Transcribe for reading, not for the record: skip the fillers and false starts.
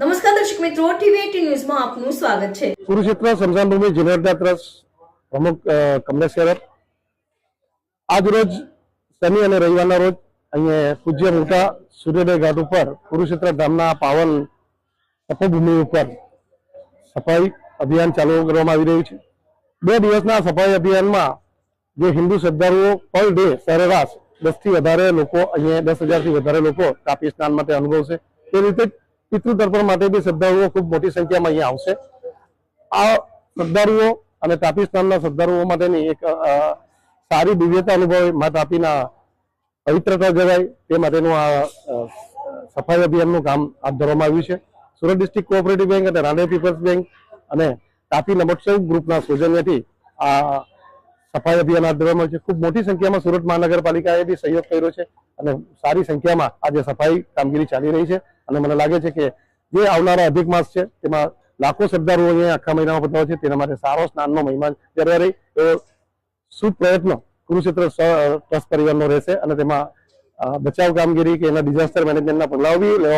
નમસ્કાર દર્શક મિત્રો, ટીવી18 ન્યૂઝમાં આપનું સ્વાગત છે। કુરુક્ષેત્ર સ્મશાનભૂમિ જીર્ણોદ્ધાર ટ્રસ્ટ પ્રમુખ કમલેશ શેરર આજ રોજ શનિ અને રવિવારના રોજ અહીંયા પૂજ્ય મોટા સૂર્યોદય ઘાટ ઉપર કુરુક્ષેત્ર ધામના પાવન તપોભૂમિ ઉપર સફાઈ અભિયાન ચાલુ કરવામાં આવી રહ્યું છે। 2 દિવસના સફાઈ અભિયાનમાં જે હિન્દુ શ્રદ્ધાળુઓ પર ડે સરેરાશ 10 થી વધારે લોકો અહીંયા 10,000 થી વધારે લોકો તાપી સ્નાન માટે અનુભવશે। તે રીતે પિતૃ તર્પણ માટે બી શ્રદ્ધાળુઓ ખૂબ મોટી સંખ્યામાં અહીંયા આવશે। આ શ્રદ્ધાળુઓ અને તાપી સ્નાનના શ્રદ્ધાળુઓ માટેની એક સારી દિવ્યતા અનુભવ મા તાપીના પવિત્રતા જળવાય તે માટેનું આ સફાઈ અભિયાનનું કામ હાથ ધરવામાં આવ્યું છે। સુરત ડિસ્ટ્રિક્ટ કોઓપરેટિવ બેંક અને રાંદેર પીપલ્સ બેંક અને તાપી નમોત્સવ ગ્રુપના સૌજન્યથી આ સફાઈ અભિયાન હાથ ધરવામાં આવ્યું છે। ખૂબ મોટી સંખ્યામાં સુરત મહાનગરપાલિકાએ બી સહયોગ કર્યો છે અને સારી સંખ્યામાં આજે સફાઈ કામગીરી ચાલી રહી છે અને મને લાગે છે કે જે આવનારા અધિક માસ છે તેમાં લાખો શ્રદ્ધાળુઓ અહીંયા આખા મહિનામાં પધારે છે તેના માટે સારો સ્નાનનો મહિમા જળવાઈ એવો શુભ પ્રયત્ન કુરુક્ષેત્ર ટ્રસ્ટ પરિવારનો રહેશે અને તેમાં બચાવ કામગીરી કે એના ડિઝાસ્ટર મેનેજમેન્ટના પગલાઓ બી લેવા